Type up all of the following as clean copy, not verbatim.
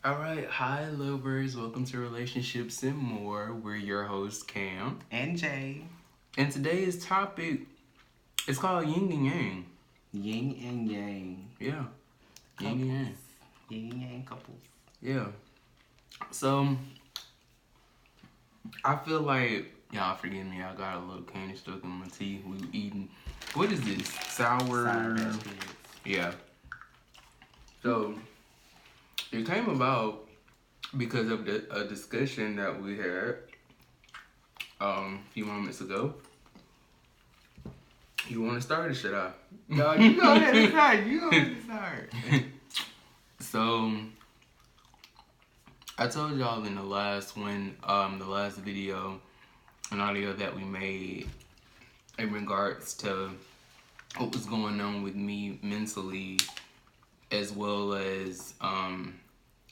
Alright, hi lovers, welcome to Relationships and More. We're your hosts, Cam. And Jay. And today's topic is called Ying and Yang. Ying and Yang. Yeah. Couples. Ying and Yang. Yin and Yang couples. Yeah. So, I feel like, y'all forgive me, I got a little candy stuck in my teeth. We eating, what is this? Sour Patch Kids. Yeah. So, it came about because of a discussion that we had a few moments ago. You want to start or should I? No, you go ahead and start. You go ahead and start. So, I told y'all in the last one, the last video, an audio that we made in regards to what was going on with me mentally, as well as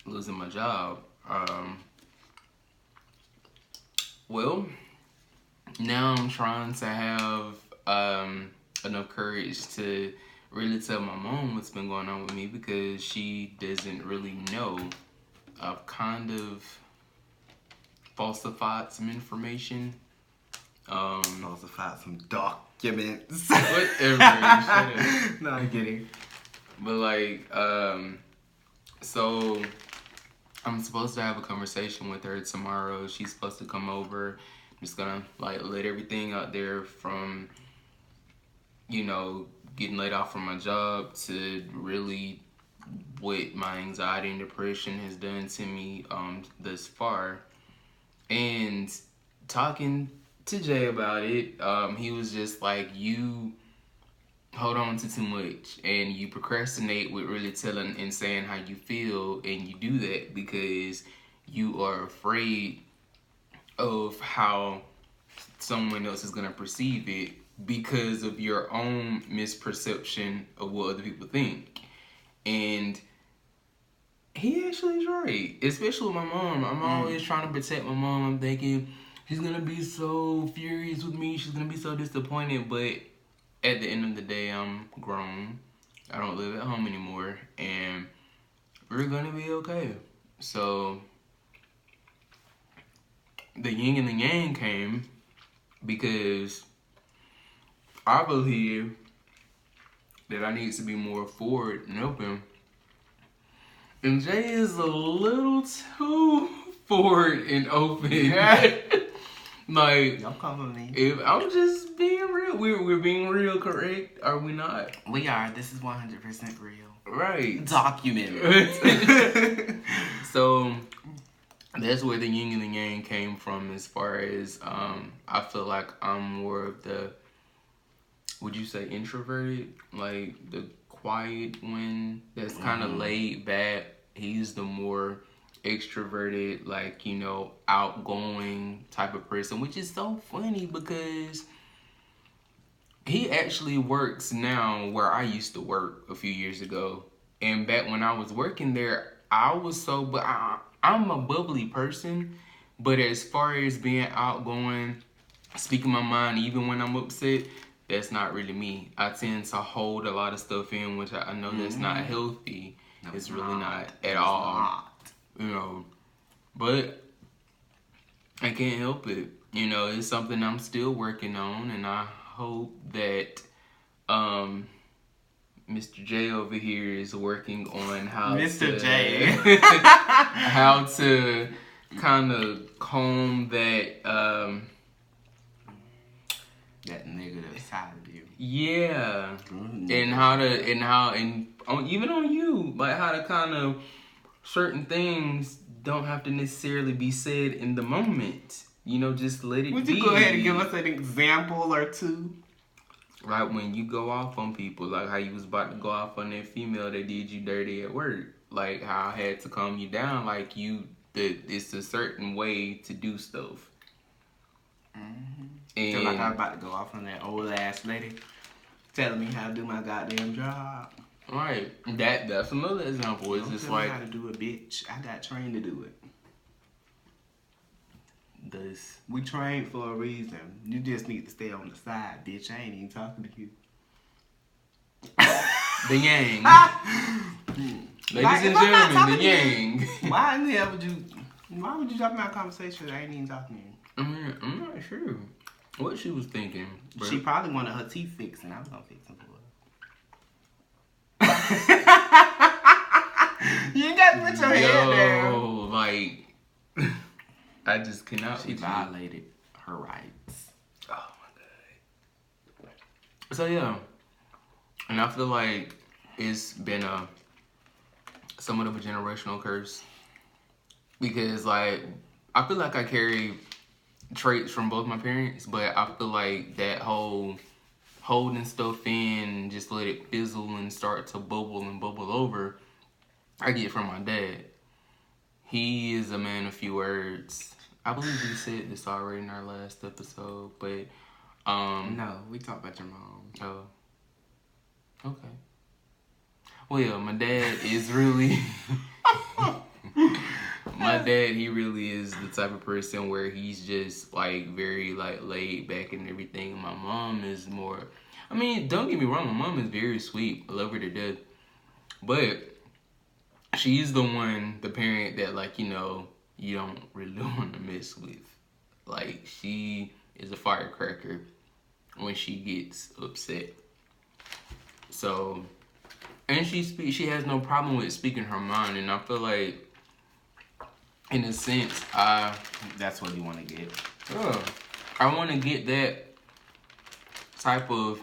losing my job. Well, now I'm trying to have enough courage to really tell my mom what's been going on with me because she doesn't really know. I've kind of falsified some information. Falsified some documents. Whatever. Shut up. No, I'm kidding. But like, so I'm supposed to have a conversation with her tomorrow. She's supposed to come over. I'm just gonna like let everything out there from, you know, getting laid off from my job to really what my anxiety and depression has done to me thus far. And talking to Jay about it, he was just like, you hold on to too much and you procrastinate with really telling and saying how you feel, and you do that because you are afraid of how someone else is going to perceive it because of your own misperception of what other people think. And he actually is right, especially with my mom. I'm always trying to protect my mom. I'm thinking she's going to be so furious with me, she's going to be so disappointed, but at the end of the day, I'm grown. I don't live at home anymore, and we're gonna be okay. So, the yin and the yang came because I believe that I need to be more forward and open. And Jay is a little too forward and open. Like, Don't come with me. if I'm just being real, we're being real, correct? Are we not? We are. This is 100% real. Right. Documented. So that's where the yin and the yang came from. As far as I feel like I'm more of the, would you say introverted, like the quiet one that's kind of laid back. He's the more extroverted, like, you know, outgoing type of person, which is so funny because he actually works now where I used to work a few years ago. And back when I was working there, I was so, but I'm a bubbly person, but as far as being outgoing, speaking my mind, even when I'm upset, that's not really me. I tend to hold a lot of stuff in, which I know that's not healthy. No, it's really not at all. You know, but I can't help it. You know, it's something I'm still working on, and I hope that Mr. J over here is working on how Mr. to J. how to kind of comb that That negative side of you. yeah, and how even on you, like how to kind of certain things don't have to necessarily be said in the moment. You know, just let it Would be. you go ahead and give us an example or two? Right, when you go off on people, like how you was about to go off on that female that did you dirty at work. Like how I had to calm you down, like it's a certain way to do stuff. Feel like I was about to go off on that old ass lady telling me how to do my goddamn job. Right, that's another example. It's Don't just tell me like, how to do it, bitch. I got trained to do it. We trained for a reason. You just need to stay on the side, bitch. I ain't even talking to you. the yang. Ladies and gentlemen, the Ying. Why in the hell would you? Why would you drop in that conversation that I ain't even talking to you? I mean, I'm not sure what she was thinking. Bro. She probably wanted her teeth fixed, and I was gonna fix them for her. You ain't got to put your head down. Like, I just cannot. She violated her rights. Oh my god. So yeah, and I feel like it's been somewhat of a generational curse because like I feel like I carry traits from both my parents, but I feel like that whole holding stuff in, just let it fizzle and start to bubble and bubble over, I get from my dad. He is a man of few words. I believe we said this already in our last episode, but no, we talked about your mom. Oh, okay. Well, yeah, my dad is really my dad, he really is the type of person where he's just like very like laid back and everything. My mom is more, I mean, don't get me wrong, my mom is very sweet. I love her to death. But she's the one, the parent that like, you know, you don't really want to mess with. Like, she is a firecracker when she gets upset. So, and she has no problem with speaking her mind, and I feel like in a sense, that's what you want to get. I want to get that type of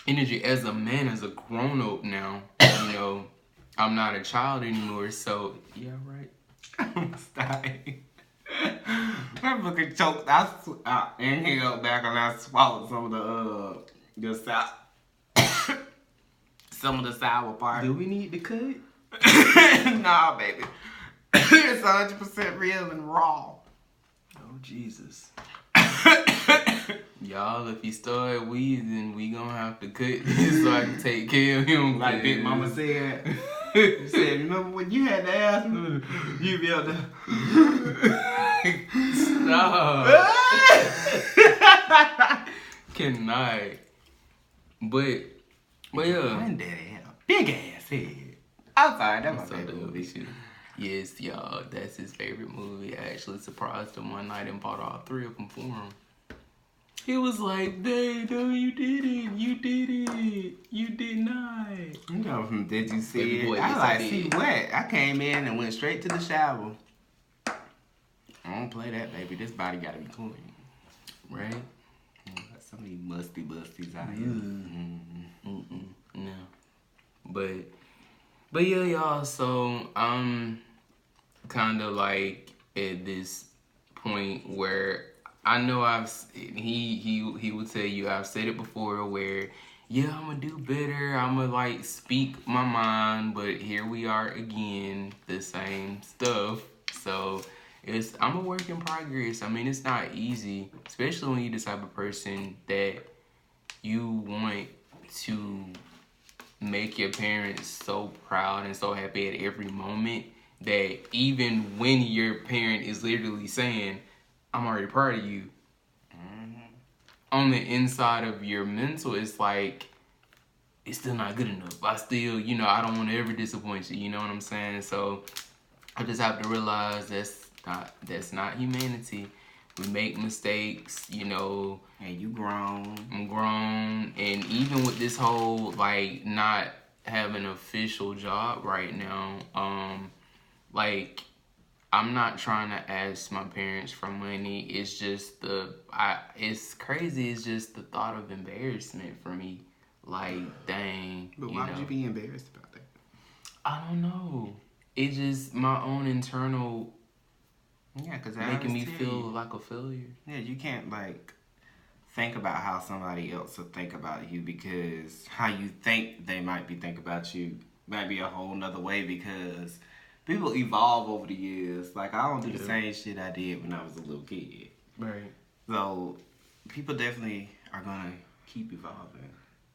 energy as a man, as a grown up now. You know, I'm not a child anymore, so yeah, right. I'm dying. My fucking choked. I inhaled back and I swallowed some of the sour, some of the sour part. Do we need to cut? Nah, baby. It's 100% real and raw. Oh, Jesus. Y'all, if he start wheezing, we gonna have to cut this so I can take care of him. Like Big Mama said. She said, remember when you had to ask me, you be able to... Stop. Cannot. But yeah. My daddy had a big ass head. I'm sorry, that's my favorite movie. Yes, y'all, that's his favorite movie. I actually surprised him one night and bought all 3 of them for him. He was like, "Babe, no, you didn't. You did it. You did not." You know, from Did You See Baby It? boy, I yes, like, I see did. what? I came in and went straight to the shower. I don't play that, baby. This body gotta be clean. Right? Some of these musty busties out here. No. But yeah, y'all, so I'm kind of like at this point where I know he would tell you, I've said it before, where yeah, I'm gonna do better, I'm gonna like speak my mind, but here we are again, the same stuff. So I'm a work in progress. I mean, it's not easy, especially when you're the type of person that you want to make your parents so proud and so happy at every moment that even when your parent is literally saying, "I'm already proud of you," on the inside of your mental, it's like, it's still not good enough. I still, you know, I don't want to ever disappoint you. You know what I'm saying? So I just have to realize that's not humanity. We make mistakes, you know. And you grown. I'm grown. And even with this whole, like, not having an official job right now, like, I'm not trying to ask my parents for money. It's just it's crazy. It's just the thought of embarrassment for me. Like, dang. But why would you be embarrassed about that? I don't know. It's just my own internal... Yeah, because making me feel like a failure. Yeah, you can't like think about how somebody else will think about you, because how you think they might be thinking about you might be a whole nother way, because people evolve over the years. Like, I don't do the same shit I did when I was a little kid. Right. So people definitely are gonna keep evolving.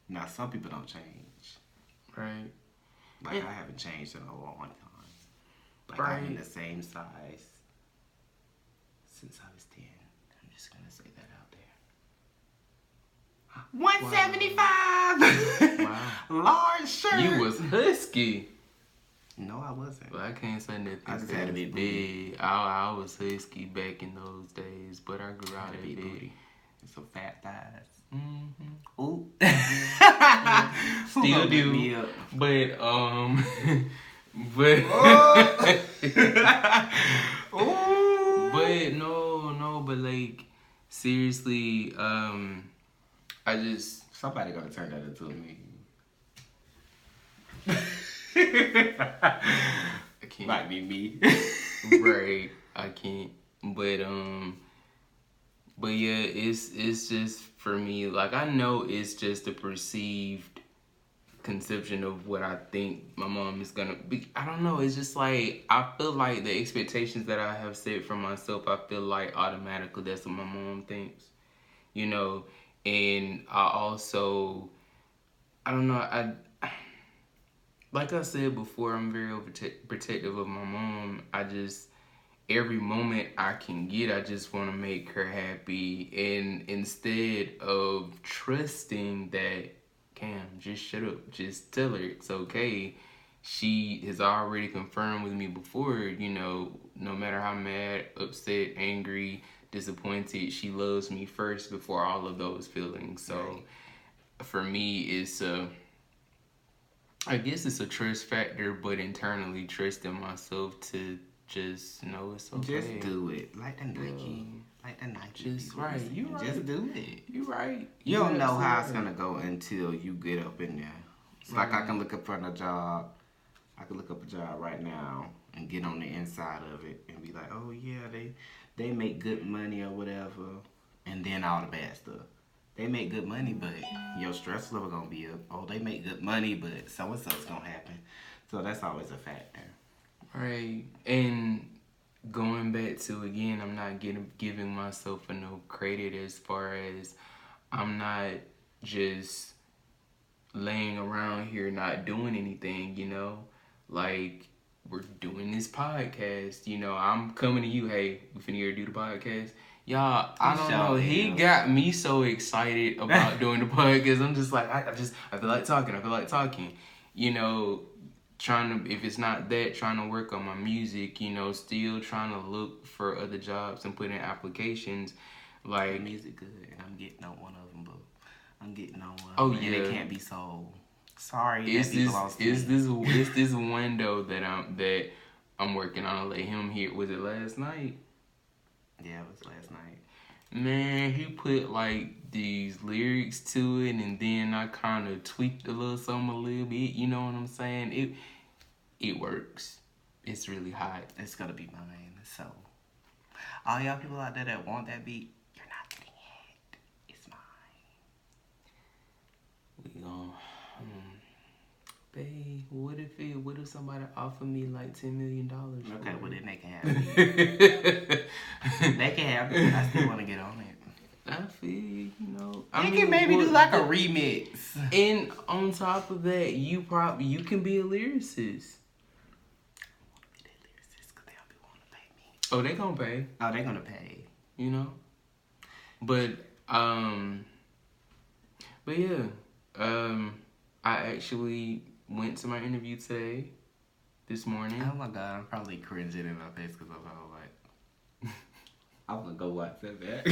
Now, some people don't change. Right. Like, I haven't changed in a long time. Like, Right. I'm in the same size since I was 10. I'm just gonna say that out there. 175. Wow. Large shirt. You was husky. No, I wasn't. But I can't say nothing. I just had a big booty. big. I was husky back in those days, but I grew out Had a of big it. booty. And some fat thighs. Mm-hmm. Ooh. Still Who gonna do. me up? But but Ooh. but no, but like seriously, I just Somebody gonna turn that into me. I can't. Might be me. Right, I can't. But yeah, it's just for me. Like I know it's just a perceived conception of what I think my mom is gonna be. I don't know. It's just like I feel like the expectations that I have set for myself. I feel like automatically that's what my mom thinks. You know, and I also I don't know. I like I said before, I'm very protective of my mom. I just every moment I can get, I just want to make her happy. And instead of trusting that, Cam, just shut up, just tell her it's okay. She has already confirmed with me before, you know, no matter how mad, upset, angry, disappointed, she loves me first before all of those feelings. So for me, I guess it's a trust factor, but internally trusting myself to just know it's okay. Just do it. Like the Nike. Like the Nike. Just people right. saying. You right. Just do it. You right. You don't know how it's absolutely gonna go until you get up in there. It's like I can look up for a job. I can look up a job right now and get on the inside of it and be like, oh yeah, they make good money or whatever, and then all the bad stuff. They make good money, but your stress level gonna be up. Oh, they make good money, but so and so's gonna happen. So that's always a factor. Right. And going back to again, I'm not giving myself no credit as far as I'm not just laying around here not doing anything, you know? Like we're doing this podcast, you know, I'm coming to you, hey, we finna here do the podcast. Y'all, I don't know. He got me so excited about doing the podcast. I'm just like, I feel like talking. I feel like talking. You know, trying to, if it's not that, trying to work on my music, you know, still trying to look for other jobs and put in applications. Like, music good, and I'm getting on one of them, but I'm getting on one. Oh, and yeah. it can't be sold. Sorry, it's this window that I'm working on. I'll let him hear. Was it last night? Yeah, it was last night. Man, he put like these lyrics to it, and then I kind of tweaked a little something a little bit. You know what I'm saying? It works. It's really hot. It's gonna be mine. So, all y'all people out there that want that beat, you're not getting it. It's mine. We gon' babe, what if somebody offered me like $10 million? Okay, well then they can have it. They can have it. I still want to get on it. I feel you know. They can maybe do like a remix. And on top of that, you can be a lyricist. Oh, they gonna pay. Oh, they gonna pay. You know? But yeah. I actually went to my interview today, this morning. Oh my god, I'm probably cringing in my face because I'm all like, I'm gonna go watch that back.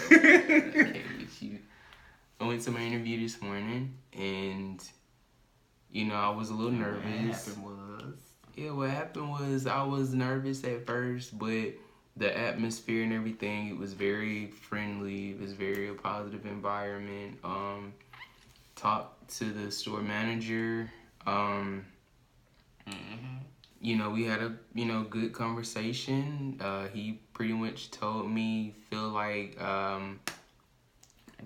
Okay, with you. I went to my interview this morning, and you know I was a little nervous. What happened was I was nervous at first, but the atmosphere and everything, it was very friendly. It was very a positive environment. Talked to the store manager. You know, we had a good conversation. He pretty much told me feel like that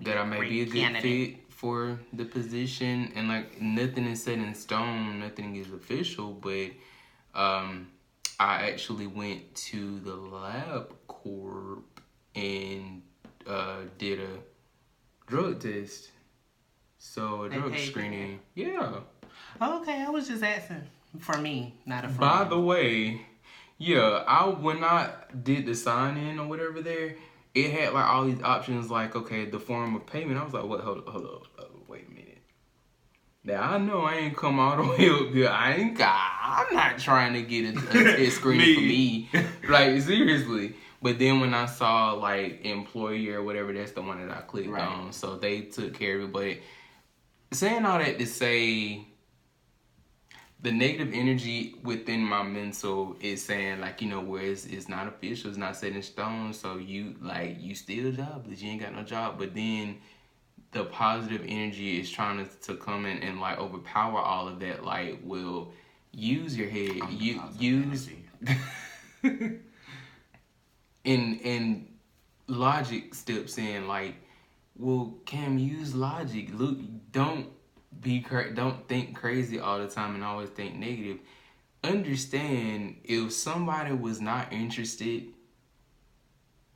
I may be a good fit for the position, and like nothing is set in stone, nothing is official, but I actually went to the LabCorp and did a drug test. So a drug screening. Yeah. Okay, I was just asking for me, not a friend. By the way, yeah, when I did the sign in or whatever there, it had like all these options like, okay, the form of payment. I was like, what, hold up, wait a minute. Now I know I ain't come all the way up here. I'm not trying to get a test screening for me. Like, seriously. But then when I saw like employee or whatever, that's the one that I clicked on. So they took care of it. But saying all that to say, the negative energy within my mental is saying like, where it's not official, it's not set in stone. So you still jobless, you ain't got no job. But then the positive energy is trying to come in and like overpower all of that. Like, will use your head, use and logic steps in. Like, well, Cam, use logic. Look, don't don't think crazy all the time and always think negative. Understand, if somebody was not interested,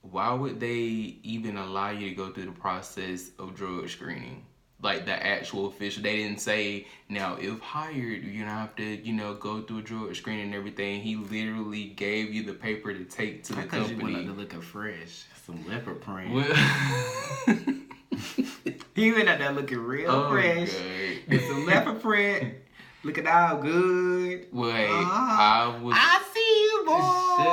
why would they even allow you to go through the process of drug screening? Like the actual official, they didn't say, now if hired, you're gonna have to, go through a drug screening and everything. He literally gave you the paper to take to the company. Because you wanted to look fresh, some leopard print. Well, He went out there looking real fresh. With some leopard print. Looking all good. Wait, I see you, boy. Shut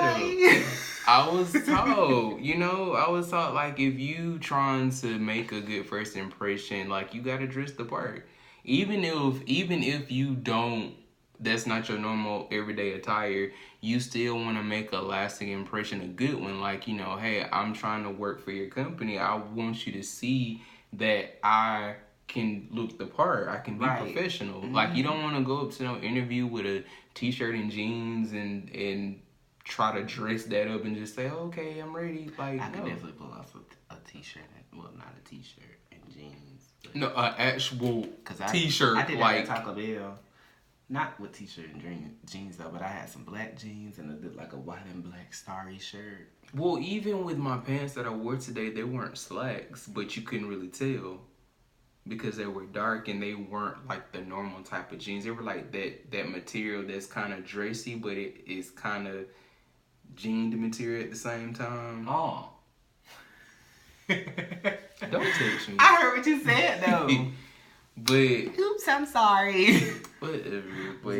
up. I was told, I was taught, like, if you trying to make a good first impression, like, you gotta dress the part. Even if you don't, that's not your normal everyday attire, you still want to make a lasting impression, a good one. Like, hey, I'm trying to work for your company. I want you to see that I can look the part. I can be professional. Mm-hmm. Like, you don't want to go up to no interview with a t-shirt and jeans and try to dress that up and just say, okay, I'm ready. Like, I could definitely pull off a t-shirt. Well, not a t-shirt and jeans. No, an actual t-shirt. I did that at Taco Bell. Not with t-shirt and jeans though, but I had some black jeans and like a white and black starry shirt. Well, even with my pants that I wore today, they weren't slacks, but you couldn't really tell because they were dark and they weren't like the normal type of jeans. They were like that material that's kind of dressy, but it is kind of jeaned material at the same time. Oh. Don't text me. I heard what you said though. But oops, I'm sorry. Whatever. But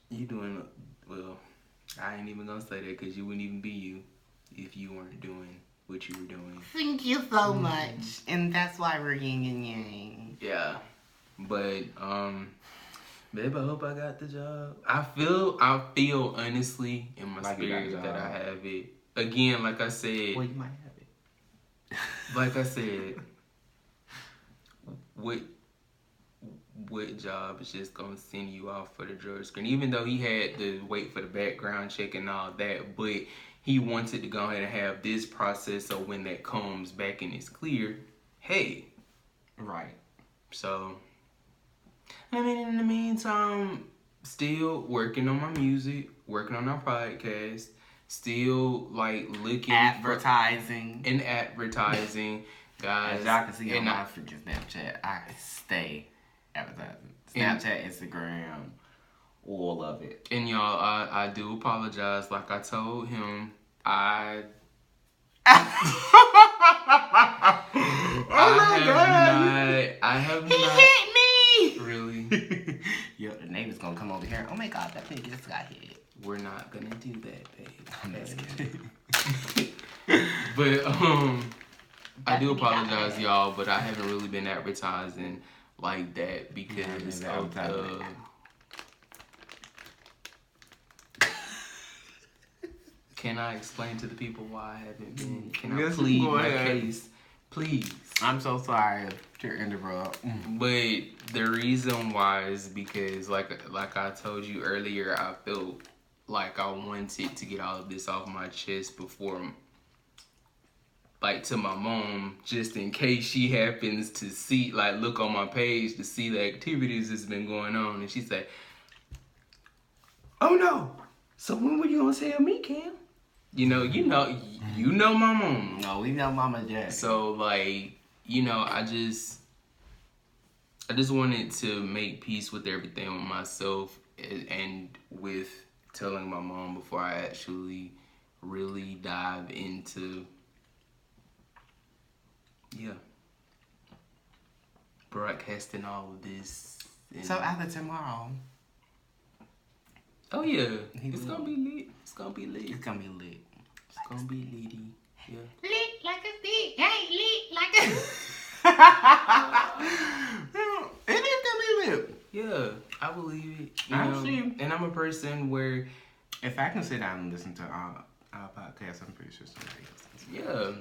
you doing well. I ain't even gonna say that because you wouldn't even be you if you weren't doing what you were doing. Thank you so much, and that's why we're yin and yang. Yeah, but babe, I hope I got the job. I feel honestly in my spirit that I have it. Again, like I said. Well, you might have it. Like I said, what job is just gonna send you off for the drug screen? Even though he had to wait for the background check and all that, but he wanted to go ahead and have this process so when that comes back and it's clear, hey. Right. So, I mean, in the meantime, still working on my music, working on our podcast, still like looking advertising. Guys. As y'all can see on my freaking Snapchat, I stay advertising. Snapchat, Instagram, all of it. And y'all, I do apologize. Like I told him, I have not. He hit me! Really? Yo, the neighbor's gonna come over here. Oh my god, that pig just got hit. We're not gonna do that, babe. I'm just kidding. But, I do apologize, y'all, but I haven't really been advertising like that because of the... Can I explain to the people why I haven't been? Can I plead my case? Please. I'm so sorry to interrupt. But the reason why is because, like I told you earlier, I felt like I wanted to get all of this off my chest before... like to my mom, just in case she happens to see, like look on my page to see the activities that's been going on. And she said, oh no, so when were you gonna tell me, Cam? You know my mom. No, we know Mama Jack. So like, I just wanted to make peace with everything with myself and with telling my mom before I actually really dive into... Yeah. broadcasting all of this. And, So after tomorrow, oh yeah, He it's will. gonna be lit. It's gonna be lit. it's gonna be lit. It's gonna be litty. Yeah. Lit like a stick. Hey, lit like a. It is gonna be lit. Yeah, I believe it. You I know, see. and I'm a person where, If I can sit down and listen to our podcast, I'm pretty sure somebody else can. yeah.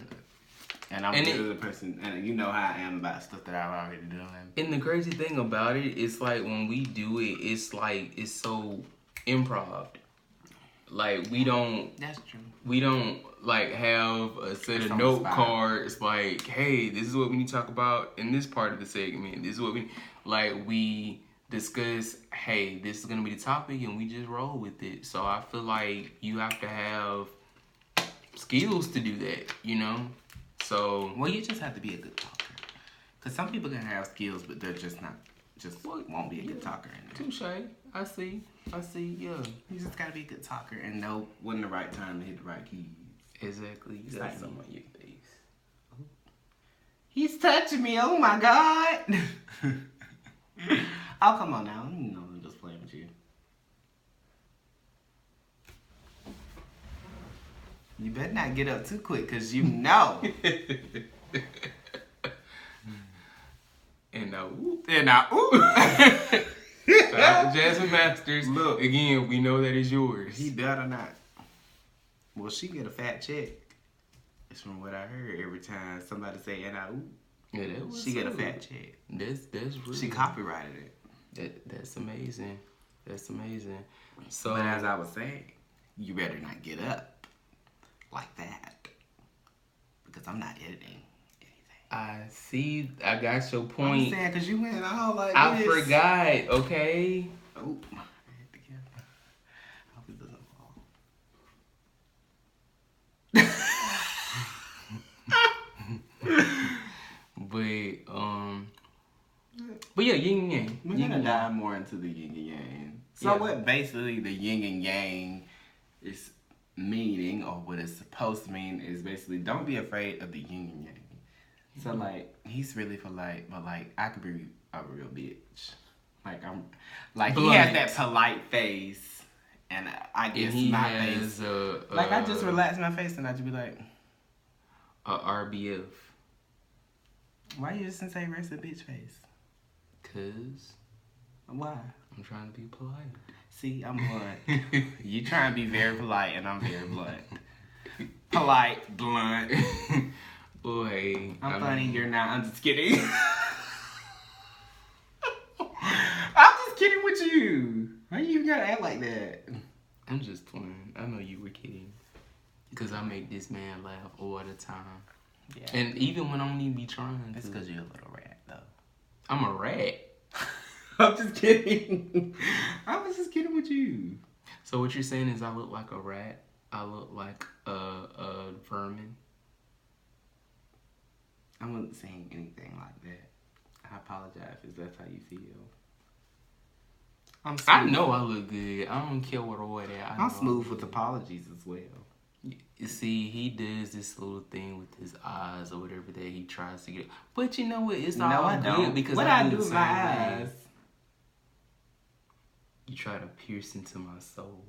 And I'm And the person, and you know how I am about stuff that I've already done. And the crazy thing about it, it's like when we do it, it's like it's so improv. Like we don't That's true. like have a set It's of on the note spot. cards like, hey, this is what we need to talk about in this part of the segment. This is what we discuss, hey, this is gonna be the topic, and we just roll with it. So I feel like you have to have skills to do that, you know? So Well, you just have to be a good talker. Because some people can have skills, but they're just not, won't be a good talker. touche. I see, yeah. You just gotta be a good talker and know when the right time to hit the right keys. Exactly. You got Like something me. on your face. He's touching me, oh my god! Oh, come on now. You know I'm just playing with you. You better not get up too quick, because you know. And now, whoop. And now, ooh. Shout out to Jasmine Masters. Look. Again, we know that is yours. He better not. Well, she get a fat check. It's from what I heard every time somebody say, and I, ooh. Yeah, that was She get a fat check. That's real. She copyrighted it. That's amazing. That's amazing. So But as I was saying, you better not get up like that. Because I'm not editing anything. I see. I got your I'm point. saying, because you went all like I this. forgot. Okay. Oh, I hit the camera. I hope it doesn't fall. But yeah, yin and yang. We're Yin gonna and yang. dive more into the yin and yang. So Yeah. what basically the yin and yang is meaning, or what it's supposed to mean, is basically don't be afraid of the yin and yang. So like he's really polite, but like I could be a real bitch. Like I'm, like he has Blunt. that polite face, and I guess And he my has face. Like I just a relax my face and I just be like, RBF. why you just didn't say rest a bitch face? Cause Why? I'm trying to be polite. See, I'm blunt. You trying to be very polite, and I'm very blunt. Polite, blunt. Boy, I'm funny, you're not. I'm just kidding. I'm just kidding with you. Why you gotta act like that? I'm just playing. I know you were kidding. Cause I make this man laugh all the time. Yeah. And even when I don't even be trying It's to. because you're a little rat, though. I'm a rat. I'm just kidding. I was just kidding with you. So what you're saying is I look like a rat? I look like a vermin? I wasn't saying anything like that. I apologize if that's how you feel. I'm smooth. I know I look good. I don't care what or that. I'm smooth with apologies as well. You see, he does this little thing with his eyes or whatever that he tries to get. But you know what? It's No, all I good don't. because what I I do do the with same my way. eyes. You try to pierce into my soul.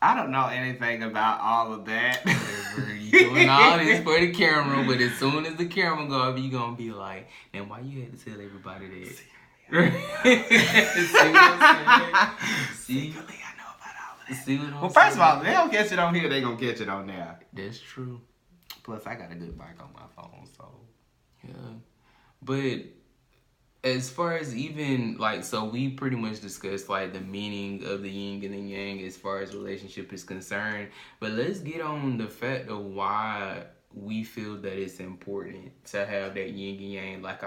I don't know anything about all of that. Whatever. You doing all this for the camera, but as soon as the camera go off, you gonna be like, "Then why you had to tell everybody that?" See what I'm saying? See? Secretly, I know about all of that. See what I'm Well, saying? first of all, if they don't catch it on here, they gonna catch it on there. That's true. Plus, I got a good mic on my phone, so. Yeah. But as far as even like, so we pretty much discussed like the meaning of the yin and the yang as far as relationship is concerned. But let's get on the fact of why we feel that it's important to have that yin and yang. Like,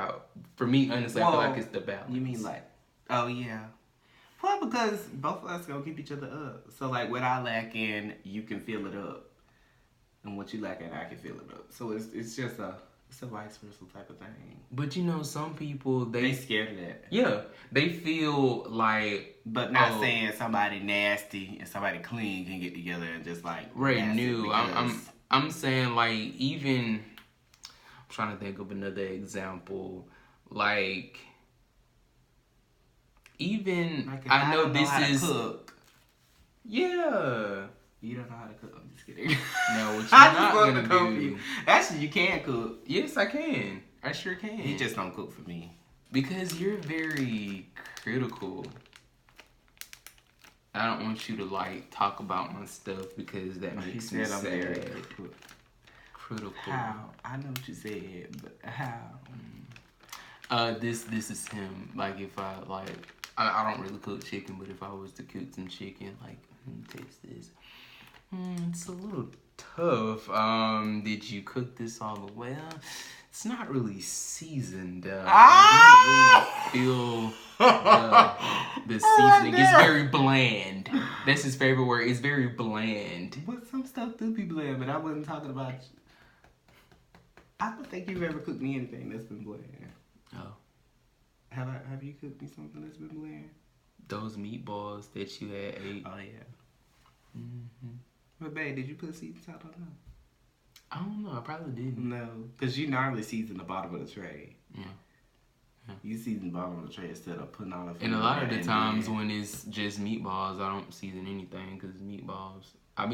for me, honestly, I feel like it's the balance. You mean like, oh yeah. Well, because both of us gonna keep each other up. So like, what I lack in, you can fill it up, and what you lack in, I can fill it up. So it's just a vice versa type of thing. But you know, some people They scared of that. yeah, they feel like, But not saying somebody nasty and somebody clean can get together and just like right, mess it new. because- I'm saying like even I'm trying to think of another example, like even Like if I I know don't know this how to is cook, yeah. you don't know how to cook. I'm just kidding. No, what you're I just not want gonna to come for do. you. Actually, you can cook. Yes, I can. I sure can. He just don't cook for me. Because you're very critical. I don't want you to like talk about my stuff because that He makes me said I'm very sad. critical. Critical. How? I know what you said, but how? This is him. Like if I like, I don't really cook chicken, but if I was to cook some chicken, like taste this. It's a little tough. Did you cook this all the way? It's not really seasoned. I don't really feel the seasoning. It's very bland. That's his favorite word. It's very bland. But some stuff do be bland, but I wasn't talking about. I don't think you've ever cooked me anything that's been bland. Oh. Have you cooked me something that's been bland? Those meatballs that you had ate. Oh yeah. But babe, did you put season salt on them? I don't know. I probably didn't. No, because you normally season the bottom of the tray. Yeah. You season the bottom of the tray instead of putting all the food. And a lot of the in times there. when it's just meatballs, I don't season anything because meatballs. I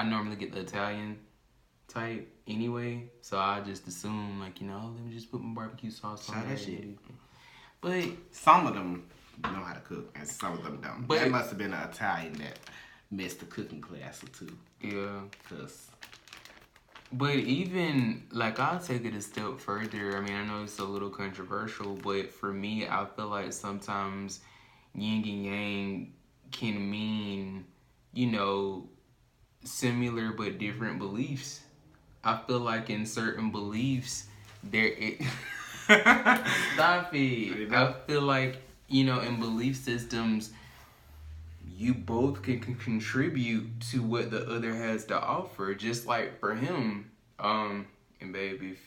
normally get the Italian type anyway, so I just assume like let me just put my barbecue sauce on that shit. But some of them know how to cook, and some of them don't. But that must have been an Italian that missed the cooking class or two. yeah. Cause But even, like, I'll take it a step further. I mean, I know it's a little controversial, but for me, I feel like sometimes yin and yang can mean, similar but different beliefs. I feel like in certain beliefs, Stop it. I feel like, in belief systems, you both can contribute to what the other has to offer. Just like for him, and baby,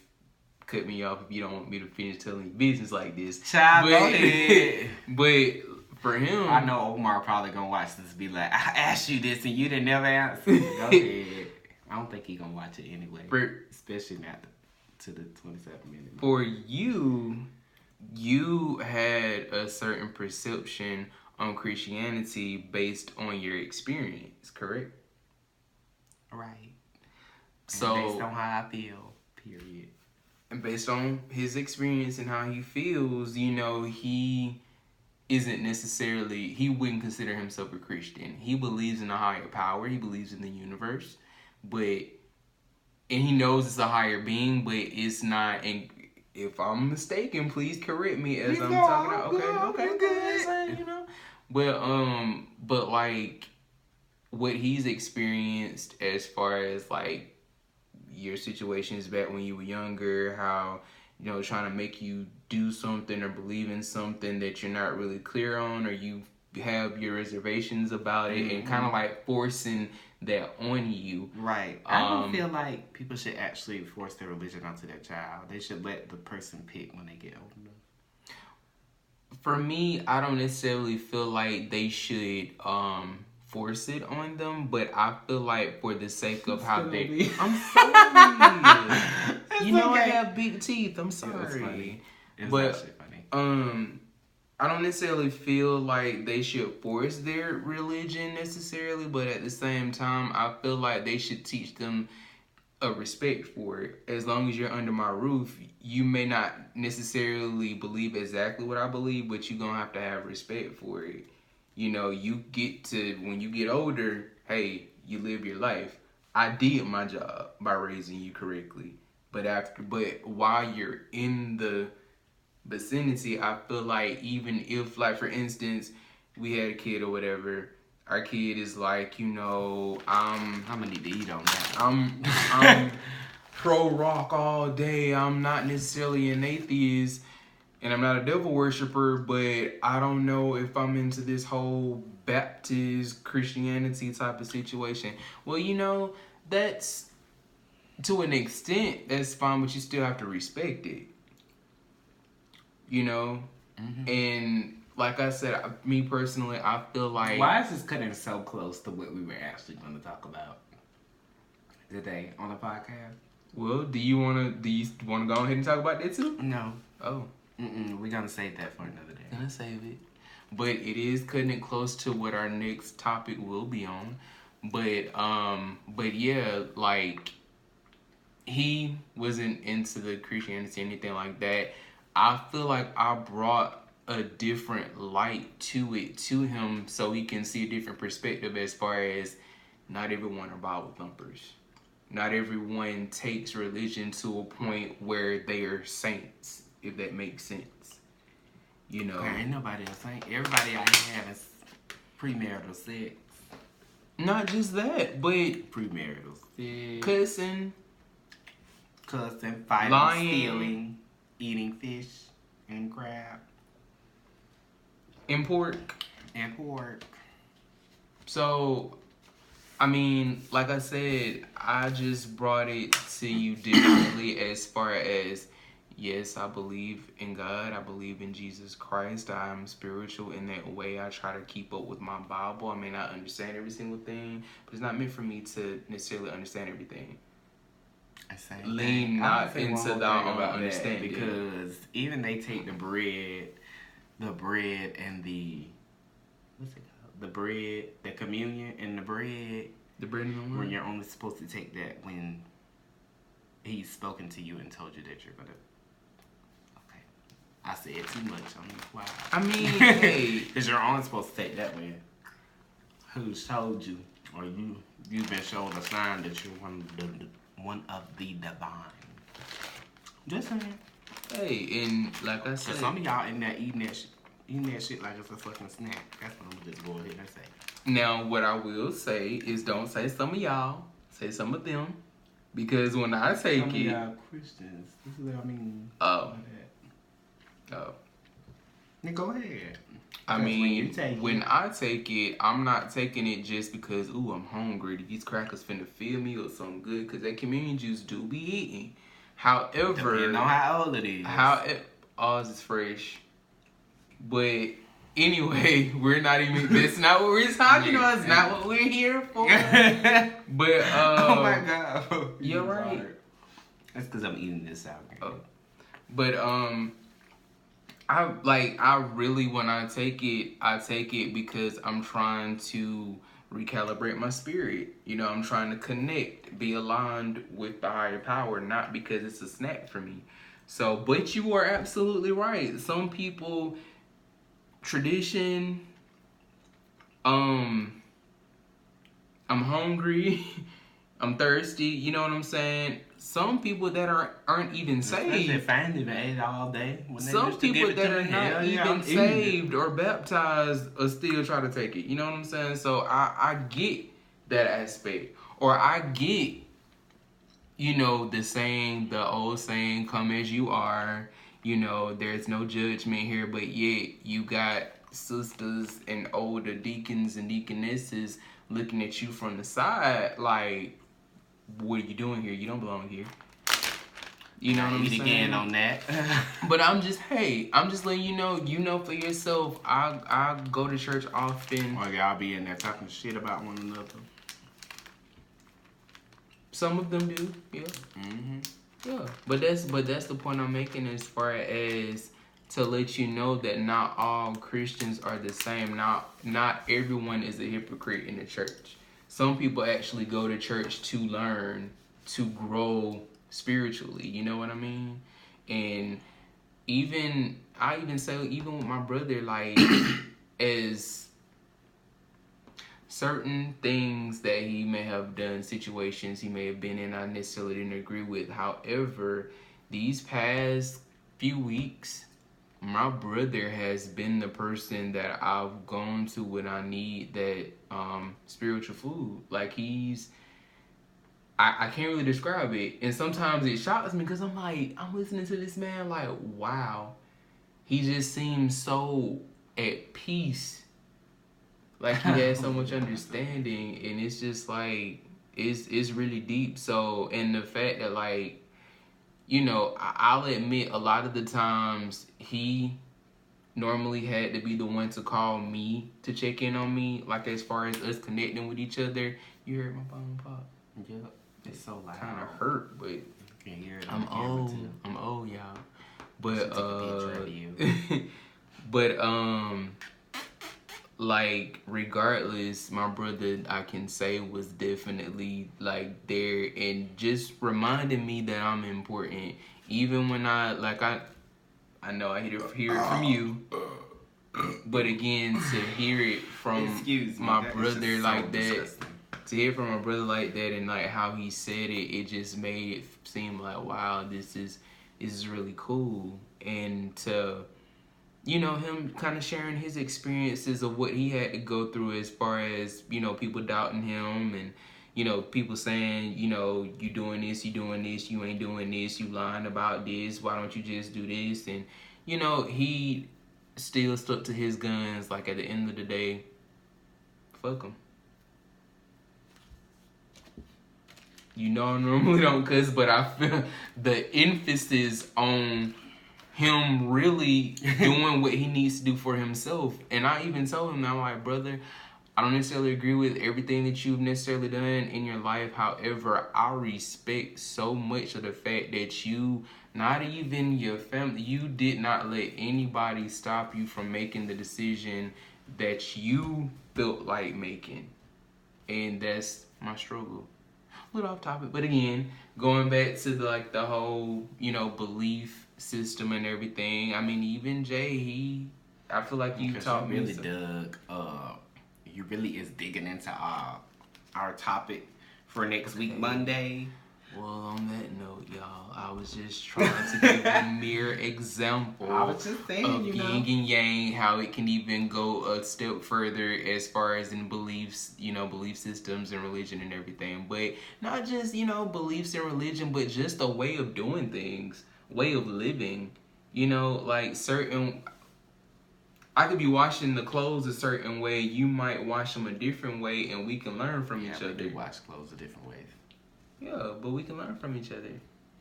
cut me off if you don't want me to finish telling you business like this. Child, go ahead. But for him, I know Omar probably gonna watch this and be like, I asked you this and you didn't never answer. Go ahead. I don't think he gonna watch it anyway. Especially not to the 27-minute. For you had a certain perception on Christianity based on your experience, correct? Right. So and based on how I feel, period. And based on his experience and how he feels, he isn't necessarily, he wouldn't consider himself a Christian. He believes in a higher power. He believes in the universe. And he knows it's a higher being, but it's not, and if I'm mistaken, please correct me as I'm talking about. Okay, good. But like what he's experienced as far as like your situations back when you were younger, how trying to make you do something or believe in something that you're not really clear on, or you have your reservations about it, and kind of like forcing that on you. Right. I don't feel like people should actually force their religion onto their child. They should let the person pick when they get old enough. For me, I don't necessarily feel like they should force it on them, but I feel like for the sake of how they... I'm sorry. I have big teeth. I'm sorry. It's funny. It's but actually funny. I don't necessarily feel like they should force their religion necessarily, but at the same time, I feel like they should teach them a respect for it. As long as you're under my roof, you may not necessarily believe exactly what I believe, but you're going to have respect for it. You get to, when you get older, hey, you live your life. I did my job by raising you correctly. But while you're in the vicinity, I feel like even if, like, for instance, we had a kid or whatever, our kid is like, I'm gonna need to eat on that. I'm pro rock all day. I'm not necessarily an atheist, and I'm not a devil worshiper, but I don't know if I'm into this whole Baptist Christianity type of situation. Well, that's, to an extent, that's fine, but you still have to respect it. And like I said, me personally, I feel like... Why is this cutting so close to what we were actually going to talk about today on the podcast? Well, do you want to go ahead and talk about that too? No. Oh, We're gonna save that for another day. gonna save it. But it is cutting it close to what our next topic will be on. But yeah, like he wasn't into the Christianity or anything like that. I feel like I brought a different light to it to him so he can see a different perspective as far as not everyone are Bible thumpers. Not everyone takes religion to a point where they are saints, if that makes sense. You know. There ain't nobody else. Everybody out here having premarital sex. Not just that, but Premarital sex. cussing, Fighting, lying, stealing, eating fish and crab. and pork. And pork. So, I mean, like I said, I just brought it to you differently as far as, yes, I believe in God. I believe in Jesus Christ. I'm spiritual in that way. I try to keep up with my Bible. I may not understand every single thing, but it's not meant for me to necessarily understand everything. Lean not into thy own understanding. Because even they take the bread and the, what's it called? The bread, the communion and the bread. The bread and the wine? When you're only supposed to take that when he's spoken to you and told you that you're going to. Okay. I said too much. Wow. I mean, hey. Because you're only supposed to take that when who's told you or you've been shown a sign that you're one of the divine. Just saying. Hey, and like I said, some of y'all in there eating that shit like it's a fucking snack. That's what I'm just going ahead and say. Now, what I will say is don't say some of y'all, say some of them. Because when I take some it... of y'all Christians. This is what I mean. Oh. Then go ahead. I mean, when I take it, I'm not taking it just because, ooh, I'm hungry. These crackers finna fill me or something good. Because that communion juice do be eating. However... Depending on how old it is. Ours is fresh. But... Anyway, we're not even. That's not what we're talking about. It's not what we're here for. But oh my god, you're right. That's because I'm eating this out. Oh. But I really when I take it because I'm trying to recalibrate my spirit. You know, I'm trying to connect, be aligned with the higher power, not because it's a snack for me. So, but you are absolutely right. Some people. Tradition, I'm hungry, I'm thirsty, you know what I'm saying? Some people that aren't even saved. If I ain't even ate all day. Some people that are not even saved or baptized are still try to take it. You know what I'm saying? So I get that aspect. Or I get, you know, the old saying, come as you are. You know, there's no judgment here, but yet you got sisters and older deacons and deaconesses looking at you from the side like, what are you doing here? You don't belong here. You know what I'm saying? Again on that. But I'm just letting you know for yourself, I go to church often. Or y'all be in there talking shit about one another. Some of them do, yeah. Mm-hmm. Yeah, but that's the point I'm making as far as to let you know that not all Christians are the same. Not everyone is a hypocrite in the church. Some people actually go to church to learn, to grow spiritually. You know what I mean? And I even say with my brother, like as certain things that he may have done, situations he may have been in, I necessarily didn't agree with. However, these past few weeks, my brother has been the person that I've gone to when I need that spiritual food. Like I can't really describe it. And sometimes it shocks me because I'm listening to this man like, wow. He just seems so at peace. Like he has so much understanding, and it's just like it's really deep. So, and the fact that like, you know, I'll admit a lot of the times he normally had to be the one to call me to check in on me, like as far as us connecting with each other. You heard my phone pop? Yep, it's so loud. Kind of hurt, but you can hear it. I'm old, y'all. But Take a picture of you. but like regardless, my brother, I can say, was definitely like there and just reminding me that I'm important. Even when I know I hear it from you, but again, to hear it from my brother like that, to hear from my brother like that, and like how he said it, it just made it seem like, wow, this is really cool. And to, you know, him kind of sharing his experiences of what he had to go through as far as, you know, people doubting him and, you know, people saying, you know, you doing this, you ain't doing this, you lying about this, why don't you just do this? And, you know, he still stuck to his guns. Like, at the end of the day, fuck him. You know, I normally don't cuss, but I feel the emphasis on him really doing what he needs to do for himself. And I even told him, I'm like, brother, I don't necessarily agree with everything that you've necessarily done in your life. However, I respect so much of the fact that you, not even your family, you did not let anybody stop you from making the decision that you felt like making. And that's my struggle. A little off topic, but again, going back to the whole, you know, belief system and everything. I mean, even Jay, I feel like you taught me. Really dug. You really is digging into our topic for next week, Monday. Well, on that note, y'all, I was just trying to give a mere example of Yin and Yang, how it can even go a step further as far as in beliefs, you know, belief systems and religion and everything. But not just, you know, beliefs and religion, but just a way of doing things, way of living. You know, like I could be washing the clothes a certain way, you might wash them a different way, and we can learn from each other. We wash clothes a different way. Yeah, but we can learn from each other.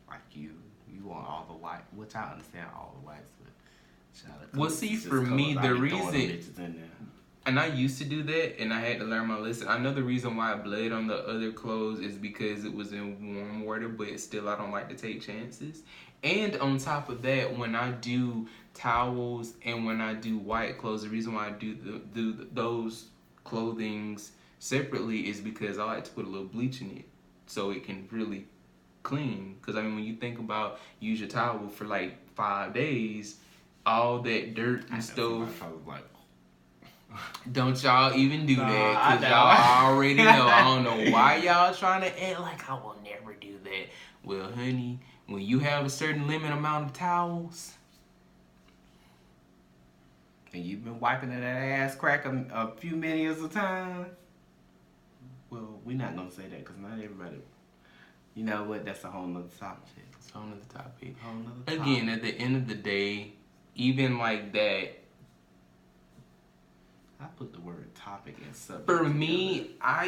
Like you want all the white, which I understand all the whites, but well, see, for me, the reason, and I used to do that, and I had to learn my lesson. I know the reason why I bled on the other clothes is because it was in warm water, but still, I don't like to take chances. And on top of that, when I do towels and when I do white clothes, the reason why I do those clothings separately is because I like to put a little bleach in it, so it can really clean. Because I mean, when you think about use your towel for like 5 days, all that dirt and stuff. Don't y'all even do that, because y'all already know. I don't know why y'all trying to act like I will never do that. Well, honey, when you have a certain limit amount of towels, and you've been wiping that ass crack a few minutes of time. Well, we're not gonna say that because not everybody. You know what? That's a whole nother topic. It's a whole nother topic. Again, at the end of the day, even like that. I put the word topic and subject. For me, I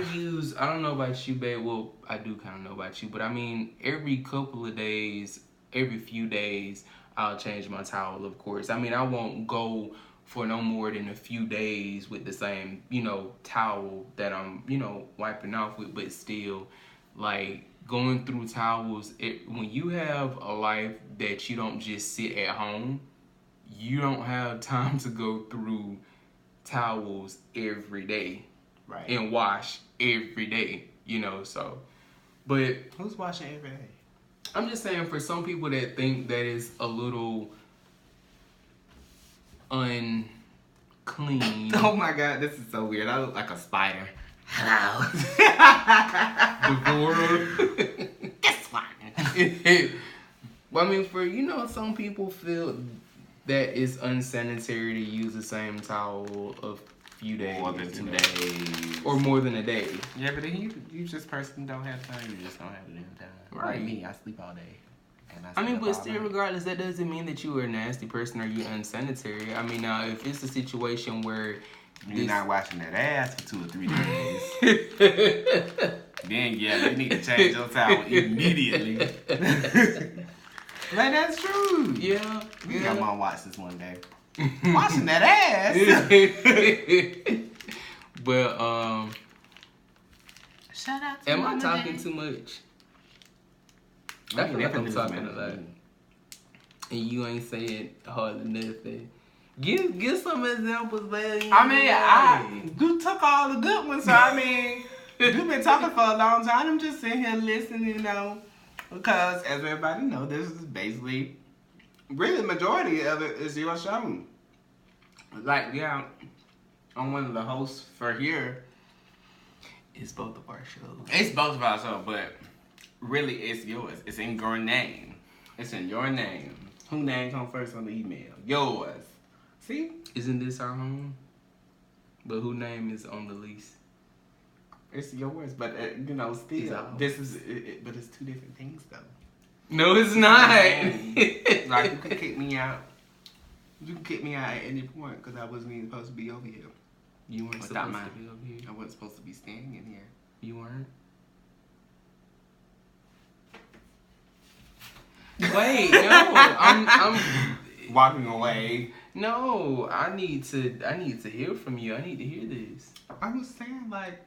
don't know about you, babe. Well, I do kind of know about you, but I mean, every couple of days, every few days, I'll change my towel, of course. I mean, I won't go for no more than a few days with the same, you know, towel that I'm, you know, wiping off with, but still, like, going through towels, when you have a life that you don't just sit at home, you don't have time to go through towels every day, right, and wash every day, you know. So, but who's washing every day? I'm just saying, for some people that think that is a little unclean. Oh my god, this is so weird. I look like a spider. Hello. Devorah. Guess what? Well, I mean, for, you know, some people feel that it's unsanitary to use the same towel a few days. More than 2 days. Or more than a day. Yeah, but then you just person don't have time. You just don't have the damn time. Right. Like me, I sleep all day. I mean, but still, regardless, that doesn't mean that you are a nasty person or you unsanitary. I mean, now, if it's a situation where you're not washing that ass for 2 or 3 days, then yeah, you need to change your towel immediately. Like, that's true. Yeah. We got mom watch this one day. Washing that ass. But shout out to am I talking too much? I feel like I'm talking a lot. And you ain't saying hardly nothing. Give some examples, man. I mean, you took all the good ones, so I mean, you've been talking for a long time. I'm just sitting here listening, you know, because as everybody knows, this is basically, really, the majority of it is your show. Like, yeah, I'm one of the hosts for here. It's both of our shows. It's both of our shows, but really, it's yours. It's in your name. It's in your name. Who name come first on the email? Yours. See? Isn't this our home? But who name is on the lease? It's yours, but you know, still, this is. But it's two different things, though. No, it's not. Like, you can kick me out. You can kick me out at any point because I wasn't even supposed to be over here. You weren't supposed to be over here. I wasn't supposed to be standing in here. You weren't. Wait, no, I'm walking away. No, I need to hear from you. I need to hear this. I was saying, like,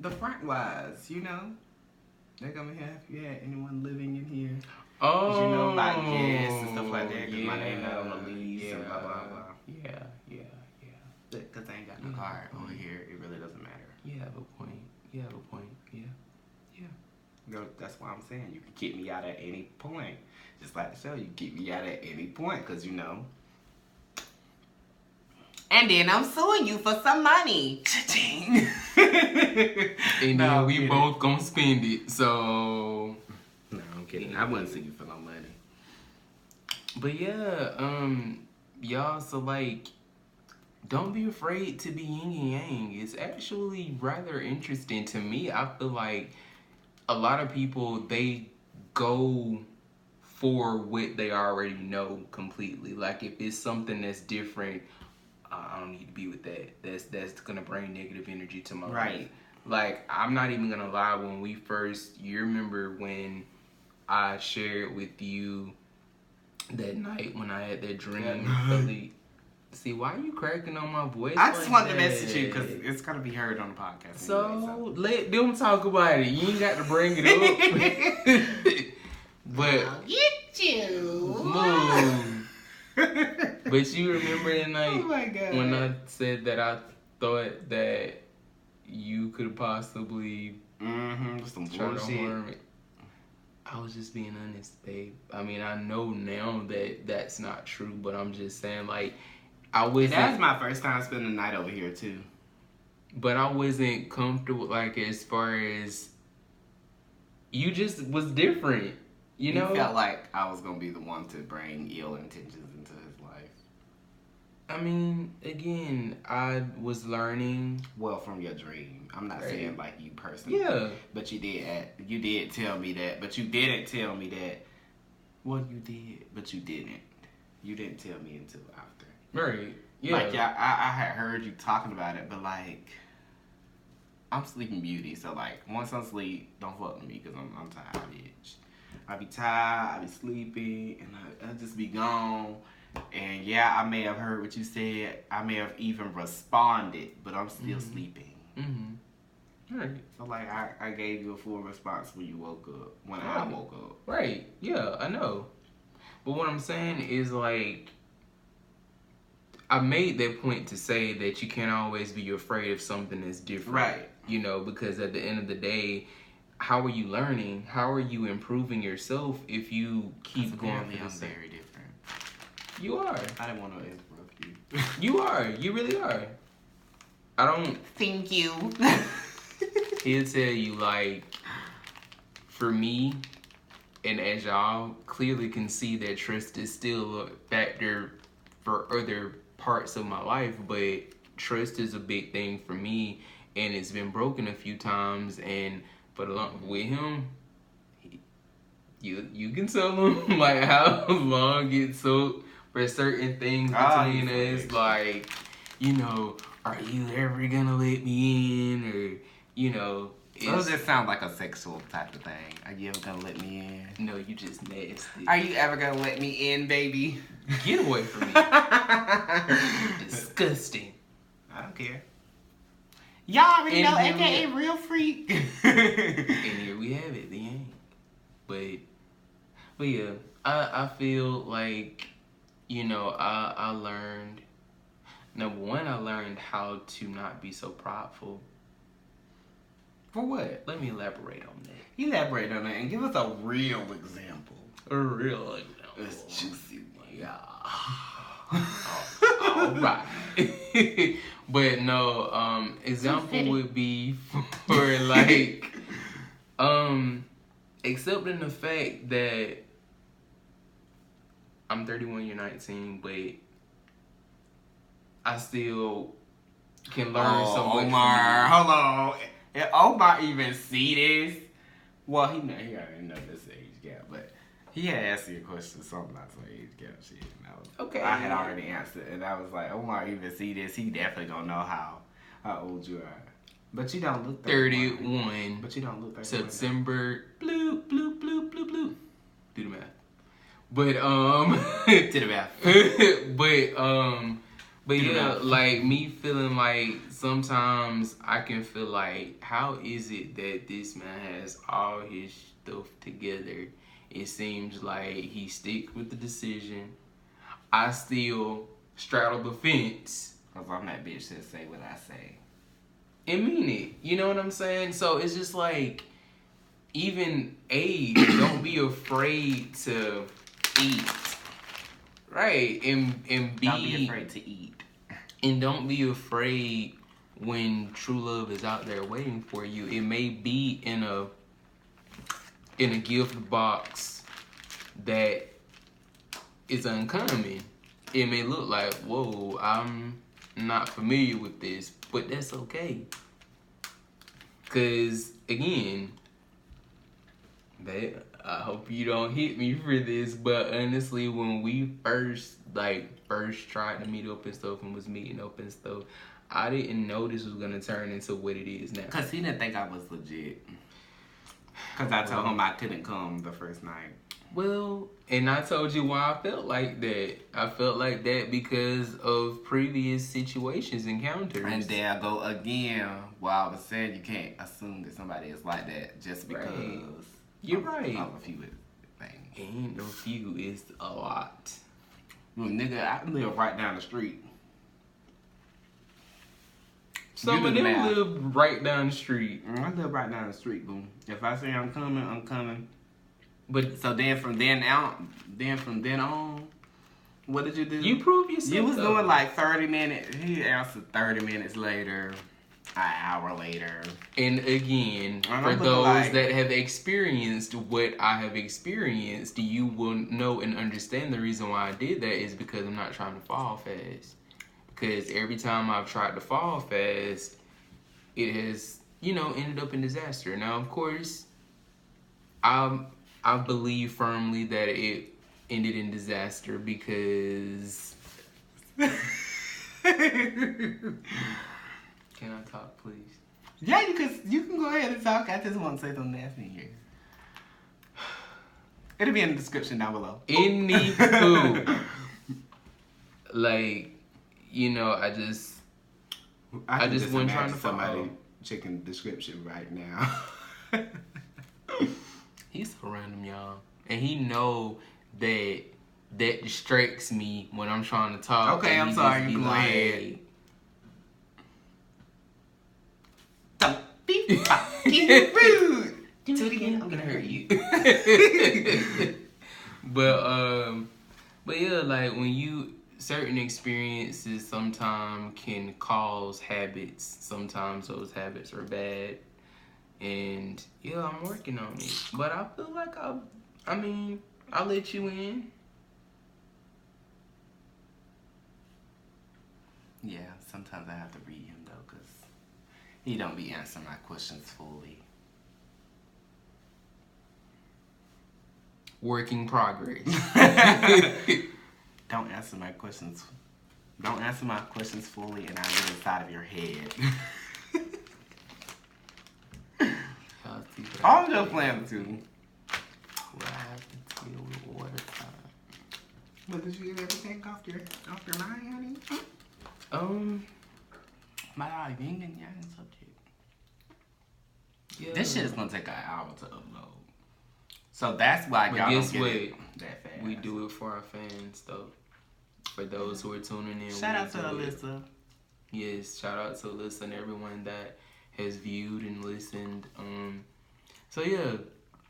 the front wise, you know, they're gonna have you had anyone living in here. Oh, you know, like guests and stuff like that. Because my name not on the lease and blah blah blah. Yeah. Because I ain't got no car over here. It really doesn't matter. You have a point. Yeah. That's why I'm saying you can kick me out at any point. Just like the show, you kick me out at any point because you know. And then I'm suing you for some money. Cha-ching. And then we both gonna spend it. So no, I'm kidding. I wouldn't sue you for no money. But yeah, y'all. So like, don't be afraid to be yin and yang. It's actually rather interesting to me. I feel like a lot of people, they go for what they already know completely. Like if it's something that's different, I don't need to be with that. That's gonna bring negative energy to my life. Like I'm not even gonna lie. When we first, you remember when I shared with you that night when I had that dream. See, why are you cracking on my voice? I just wanted to message you because it's going to be heard on the podcast. So, let them talk about it. You ain't got to bring it up. But I'll get you. But you remember the night when I said that I thought that you could possibly some try to harm me? I was just being honest, babe. I mean, I know now that that's not true, but I'm just saying, like, That's my first time spending the night over here too. But I wasn't comfortable, like as far as you just was different, you know. Felt like I was gonna be the one to bring ill intentions into his life. I mean, again, I was learning. Well, from your dream, I'm not saying like you personally. Yeah. But you did tell me that. But you didn't tell me that. Well, you did, but you didn't. You didn't tell me until after. Right. Yeah. Like, I had heard you talking about it, but, like, I'm Sleeping Beauty. So, like, once I'm asleep, don't fuck with me because I'm tired, bitch. I be tired, I be sleepy, and I just be gone. And, yeah, I may have heard what you said. I may have even responded, but I'm still sleeping. Mm-hmm. Right. So, like, I gave you a full response when you woke up, when I woke up. Right. Yeah, I know. But what I'm saying is, like, I made that point to say that you can't always be afraid of something that's different. Right. You know, because at the end of the day, how are you learning? How are you improving yourself if you keep going for I'm this? very different. You are. I didn't want to interrupt you. You are. You really are. I don't. Thank you. He'll tell you, like, for me, and as y'all clearly can see, that trust is still a factor for other parts of my life, but trust is a big thing for me, and it's been broken a few times. And for the long with him, you can tell him like how long it took for certain things between us, like, you know, are you ever gonna let me in, or you know. Does it sound like a sexual type of thing? Are you ever gonna let me in? No, you just nasty. Are you ever gonna let me in, baby? Get away from me. You're disgusting. I don't care. Y'all already know, And aka Real Freak. And here we have it, the Yang. But yeah, I feel like, I learned, number one, I learned how to not be so prideful. For what? Let me elaborate on that. Elaborate on that and give us a real example. A real example. It's juicy one. Yeah. All right. But no, example would be for like, accepting the fact that I'm 31, you're 19, but I still can learn so much. Omar, hold on. If Omar even see this, well, he already know this age gap, but he had asked you a question, something about some age gap shit. And Okay. I had already answered, and I was like, Omar even see this, he definitely gonna know how old you are. But you don't look 31. But you don't look 31. September, bloop, bloop, bloop, bloop, bloop. Do the math. But, To the math. but yeah, like me feeling like sometimes I can feel like, how is it that this man has all his stuff together? It seems like he sticks with the decision. I still straddle the fence. Because I'm that bitch that say what I say. And mean it. You know what I'm saying? So it's just like, even age, don't be afraid to eat. Right. And Don't be afraid to eat. And don't be afraid when true love is out there waiting for you. It may be in a gift box that is uncommon. It may look like, whoa, I'm not familiar with this, but that's okay. Because, again, babe, I hope you don't hit me for this, but honestly, when we first tried to meet up and stuff and was meeting up and stuff, I didn't know this was going to turn into what it is now. Because he didn't think I was legit. Because I told him I couldn't come the first night. Well, and I told you why I felt like that. I felt like that because of previous situations, encounters. And there I go again. Well, I was saying you can't assume that somebody is like that just because. Right. You're right. Of a few things. Ain't no few, it's a lot. Well, nigga, I live right down the street. Some of them live right down the street. I live right down the street, boom. If I say I'm coming, I'm coming. But so then from then on, what did you do? You proved yourself. You was doing like 30 minutes. He answered 30 minutes later, an hour later. And again, for those that have experienced what I have experienced, you will know and understand the reason why I did that is because I'm not trying to fall fast. Because every time I've tried to fall fast, it has, ended up in disaster. Now, of course, I believe firmly that it ended in disaster because... Can I talk, please? Yeah, you can go ahead and talk. I just want to say something nasty here. It'll be in the description down below. Anywho. I just wasn't trying to somebody checking the description right now. He's so random, y'all. And he know that distracts me when I'm trying to talk. Okay, I'm sorry. You go ahead. Don't be fucking rude. Do it again. I'm gonna hurt you. But yeah, like when certain experiences sometimes can cause habits. Sometimes those habits are bad. And yeah, I'm working on it. But I feel like I'll let you in. Yeah, sometimes I have to read him though, because he don't be answering my questions fully. Working progress. Don't answer my questions. Don't answer my questions fully, and I get inside of your head. I'm just playing with you. What happened to you with water time? But did you get everything off your mind, honey? My Ying and Yang subject. Yeah. This shit is gonna take an hour to upload. So that's why But y'all guess don't get what? it that fast. We do it for our fans, though. For those who are tuning in, Shout out to do it. Alyssa. Yes, shout out to Alyssa and everyone that has viewed and listened. So yeah,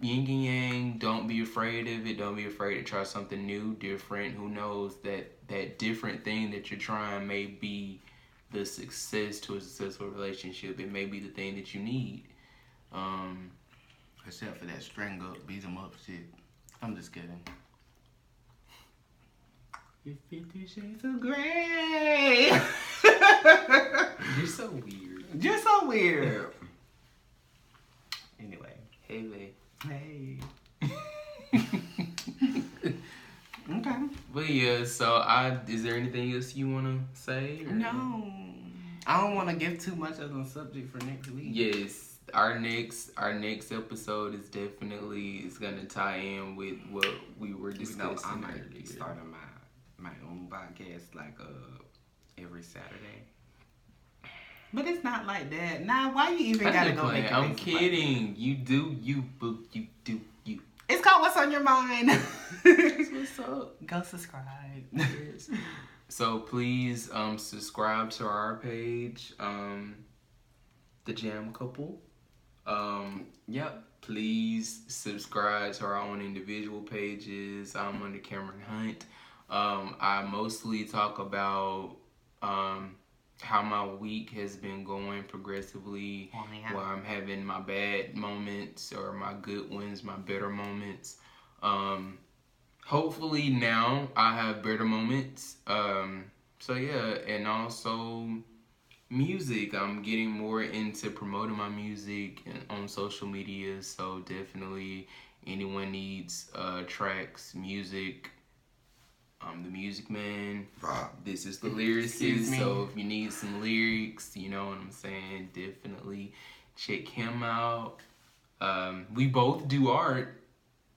yin and yang. Don't be afraid of it. Don't be afraid to try something new, different. Who knows that different thing that you're trying may be the success to a successful relationship. It may be the thing that you need. Except for that string up, beat 'em up shit. I'm just kidding. It's 50 Shades of Grey. You're so weird. You're so weird. Anyway. Hey, babe. Hey. Okay. But yeah, so is there anything else you wanna say? Or? No. I don't want to give too much of the subject for next week. Yes, our next episode is gonna tie in with what we were discussing. I might earlier. be starting my own podcast like every Saturday. But it's not like that. Nah, why you even gotta go make it? I'm kidding. You do you, boo. You do you. It's called What's on Your Mind. What's up? Go subscribe. Yes. So please subscribe to our page, The Jam Couple. Yep. Please subscribe to our own individual pages. I'm under Cameron Hunt. I mostly talk about how my week has been going progressively, where I'm having my bad moments or my good ones, my better moments. Hopefully now I have better moments. So yeah, and also music. I'm getting more into promoting my music on social media. So definitely, anyone needs tracks, music. I'm the music man. This is the lyricist. So if you need some lyrics, you know what I'm saying, definitely check him out. We both do art.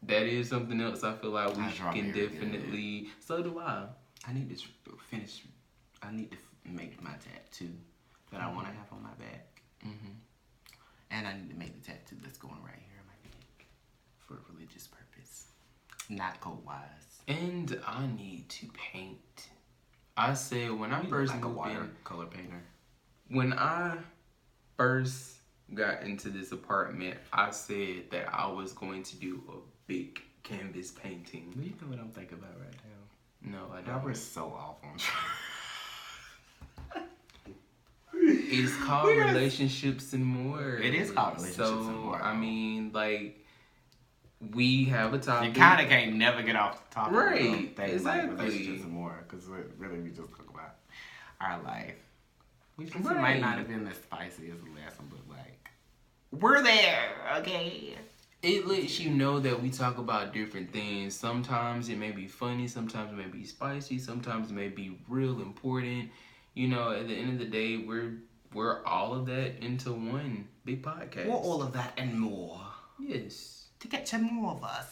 That is something else I feel like we can definitely. So do I. I need to finish. I need to make my tattoo that I want to have on my back. Mm-hmm. And I need to make the tattoo that's going right here on my neck for a religious purpose, not code wise. And I need to paint. I said when I first like a moved in, watercolor painter. When I first got into this apartment, I said that I was going to do a big canvas painting. Do you know what I'm thinking about right now? No, I don't. We're so off on It's called Relationships and More. It is called Relationships and More. So, I mean, like, we have a topic. You kind of can't never get off the topic. Right, Things exactly. like relationships and more, because really we just talk about our life. Which Right. might not have been as spicy as the last one, but like, we're there, okay? It lets you know that we talk about different things. Sometimes it may be funny, sometimes it may be spicy, sometimes it may be real important. You know, at the end of the day, we're all of that into one big podcast. We're all of that and more. Yes. To get to more of us,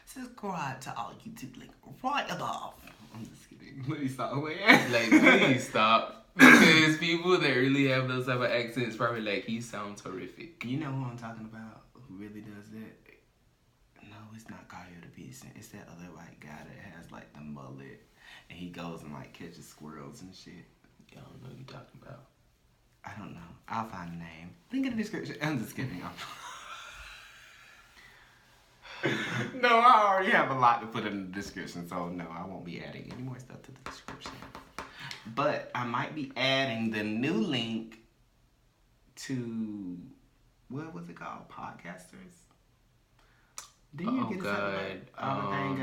subscribe to our YouTube link right above. I'm just kidding. Please stop. Like, please stop. Because people that really have those type of accents probably like, he sounds horrific. You know who I'm talking about? Who really does that? No, it's not Coyote Peterson. It's that other white guy that has like the mullet, and he goes and like catches squirrels and shit. I don't know what you're talking about. I don't know. I'll find the name. Link in the description. I'm just kidding. No, I already have a lot to put in the description, so no, I won't be adding any more stuff to the description. But I might be adding the new link to, what was it called? Podcasters? Didn't you get accepted by, everything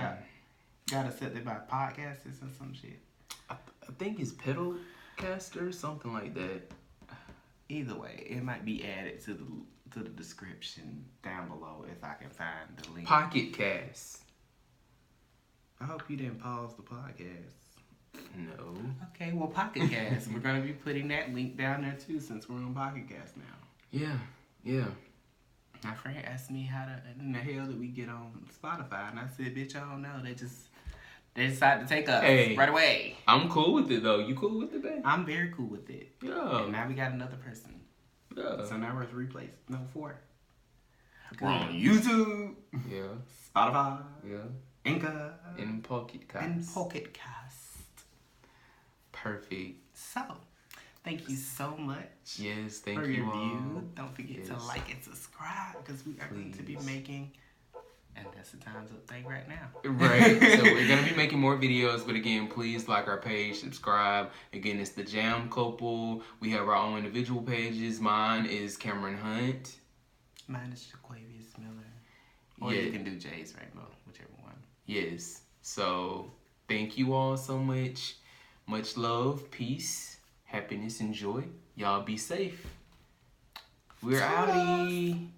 got accepted by podcasters or some shit? I think it's Pedalcaster, something like that. Either way, it might be added to the description down below if I can find the link. Pocket Cast. I hope you didn't pause the podcast. No. Okay, well, Pocket Cast. We're going to be putting that link down there too since we're on Pocket Cast now. Yeah. My friend asked me how in the hell did we get on Spotify, and I said, bitch, I don't know. They decided to take us right away. I'm cool with it though. You cool with it, babe? I'm very cool with it. Yeah. And now we got another person. Yeah. So now we're 3 places. No, 4. We're on YouTube, Yeah. Spotify, Yeah. Anchor, And Pocket Cast. and Pocket Cast. Perfect. So, thank you so much. Yes, thank for you your all. view. Don't forget to Yes. like and subscribe because we are going to be Please. making, and that's the time's up thing right now. Right. So we're gonna be making more videos, but again, please like our page, subscribe. Again, it's the Jam Couple. We have our own individual pages. Mine is Cameron Hunt. Mine is Jaquavius Miller. Or Yeah. you can do Jay's Rainbow, whichever one. Yes. So thank you all so much. Much love, peace, happiness, and joy. Y'all be safe. We're outie.